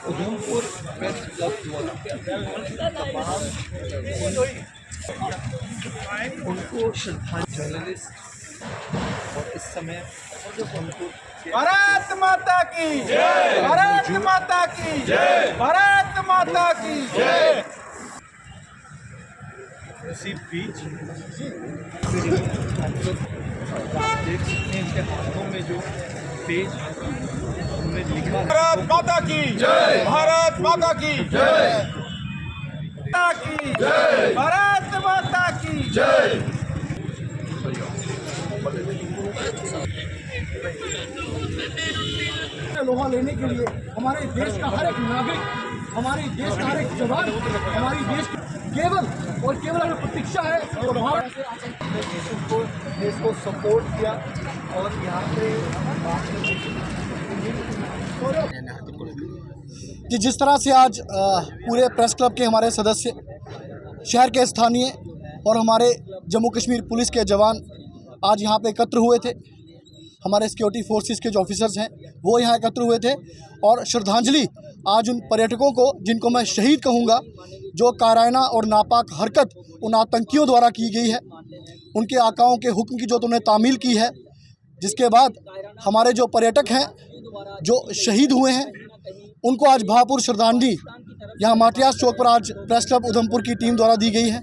Udhampur press club उनको श्रद्धांजलि journalist और इस समय भारत माता की जय, भारत माता की जय, भारत माता की जय। उसी बीच आप देख सकते हैं इनके हाथों में जो पेज उन्होंने लिखा भारत माता की जय, भारत माता की जय, भारत माता की जय। लोहा लेने के लिए हमारे देश का हर एक नागरिक, हमारे देश का हर एक जवान, हमारी देश की केवल और केवल हमें प्रतीक्षा है और वहाँ देश को सपोर्ट किया और यहाँ पे कि जिस तरह से आज पूरे प्रेस क्लब के हमारे सदस्य, शहर के स्थानीय और हमारे जम्मू कश्मीर पुलिस के जवान आज यहाँ पे एकत्र हुए थे। हमारे सिक्योरिटी फोर्सेस के जो ऑफिसर्स हैं वो यहाँ एकत्र हुए थे और श्रद्धांजलि आज उन पर्यटकों को, जिनको मैं शहीद कहूँगा, जो कायराना और नापाक हरकत उन आतंकियों द्वारा की गई है, उनके आकाओं के हुक्म की जो उन्होंने तामील की है, जिसके बाद हमारे जो पर्यटक हैं जो शहीद हुए हैं उनको आज भावपूर्ण श्रद्धांजलि यहाँ माटियास चौक पर आज प्रेस क्लब उधमपुर की टीम द्वारा दी गई है।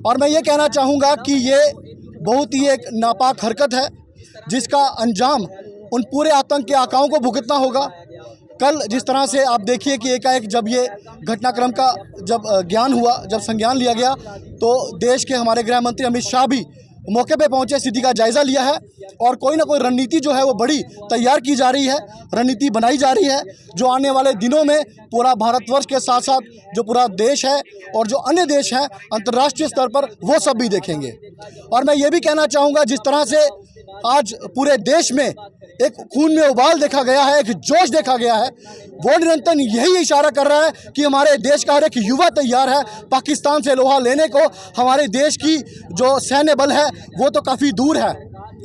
और मैं ये कहना चाहूँगा कि ये बहुत ही एक नापाक हरकत है जिसका अंजाम उन पूरे आतंक के आकाओं को भुगतना होगा। कल जिस तरह से आप देखिए कि एकाएक जब ये घटनाक्रम का जब ज्ञान हुआ, जब संज्ञान लिया गया, तो देश के हमारे गृह मंत्री अमित शाह भी मौके पे पहुंचे, स्थिति का जायज़ा लिया है और कोई ना कोई रणनीति जो है वो बड़ी तैयार की जा रही है, रणनीति बनाई जा रही है जो आने वाले दिनों में पूरा भारतवर्ष के साथ साथ जो पूरा देश है और जो अन्य देश हैं अंतर्राष्ट्रीय स्तर पर वो सब भी देखेंगे। और मैं ये भी कहना चाहूँगा, जिस तरह से आज पूरे देश में एक खून में उबाल देखा गया है, एक जोश देखा गया है, वो निरंतर यही इशारा कर रहा है कि हमारे देश का हर एक युवा तैयार है पाकिस्तान से लोहा लेने को। हमारे देश की जो सैन्य बल है वो तो काफ़ी दूर है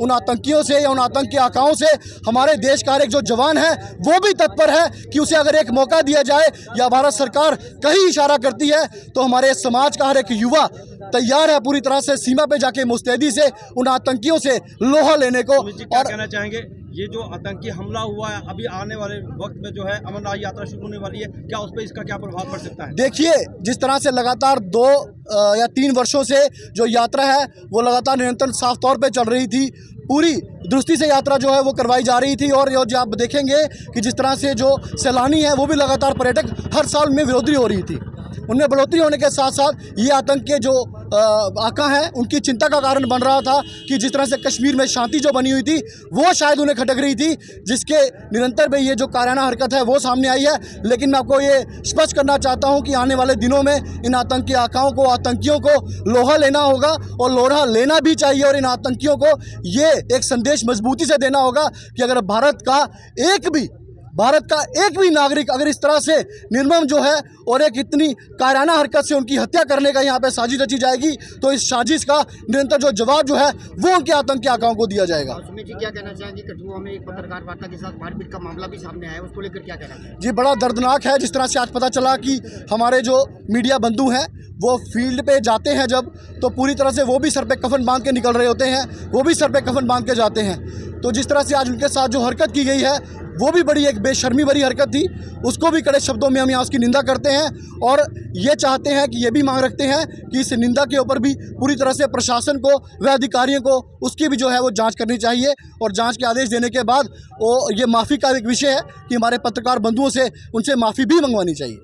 उन आतंकियों से या उन आतंक के आकाओं से। हमारे देश का हर एक जो जवान है वो भी तत्पर है कि उसे अगर एक मौका दिया जाए या भारत सरकार कहीं इशारा करती है तो हमारे समाज का हर एक युवा तैयार है पूरी तरह से सीमा पे जाके मुस्तैदी से उन आतंकियों से लोहा लेने को। और कहना चाहेंगे ये जो आतंकी हमला हुआ है, अभी आने वाले वक्त में जो है अमरनाथ यात्रा शुरू होने वाली है, क्या उस पर इसका क्या प्रभाव पड़ सकता है? देखिए, जिस तरह से लगातार 2 या 3 वर्षों से जो यात्रा है वो लगातार निरंतर साफ तौर पे चल रही थी, पूरी दुरुस्ती से यात्रा जो है वो करवाई जा रही थी। और जो आप देखेंगे कि जिस तरह से जो सैलानी है वो भी लगातार पर्यटक हर साल में बढ़ोतरी हो रही थी, उनमें बढ़ोतरी होने के साथ साथ ये आतंक के जो आका हैं उनकी चिंता का कारण बन रहा था कि जिस तरह से कश्मीर में शांति जो बनी हुई थी वो शायद उन्हें खटक रही थी, जिसके निरंतर में ये जो कायराना हरकत है वो सामने आई है। लेकिन मैं आपको ये स्पष्ट करना चाहता हूँ कि आने वाले दिनों में इन आतंकी आकाओं को, आतंकियों को लोहा लेना होगा और लोहा लेना भी चाहिए। और इन आतंकियों को ये एक संदेश मजबूती से देना होगा कि अगर भारत का एक भी नागरिक अगर इस तरह से निर्मम जो है और एक इतनी कायराना हरकत से उनकी हत्या करने का यहाँ पे साजिश रची जाएगी तो इस साजिश का निरंतर जो जवाब जो है वो उनके आतंकी आकाओं को दिया जाएगा। सुमित जी क्या कहना चाहेंगे? कठुआ में एक पत्रकार वार्ता के साथ मारपीट का मामला भी सामने आया है, उसको लेकर क्या कहना चाहेंगे? जी, बड़ा दर्दनाक है। जिस तरह से आज पता चला कि हमारे जो मीडिया बंधु हैं वो फील्ड पे जाते हैं जब, तो पूरी तरह से वो भी सर पे कफन बांध के निकल रहे होते हैं, वो भी सर पे कफन बांध के जाते हैं। तो जिस तरह से आज उनके साथ जो हरकत की गई है वो भी बड़ी एक बेशर्मी भरी हरकत थी, उसको भी कड़े शब्दों में हम यहाँ उसकी निंदा करते हैं और ये चाहते हैं कि ये भी मांग रखते हैं कि इस निंदा के ऊपर भी पूरी तरह से प्रशासन को व अधिकारियों को उसकी भी जो है वो जांच करनी चाहिए और जांच के आदेश देने के बाद वो ये माफ़ी का एक विषय है कि हमारे पत्रकार बंधुओं से उनसे माफ़ी भी मंगवानी चाहिए।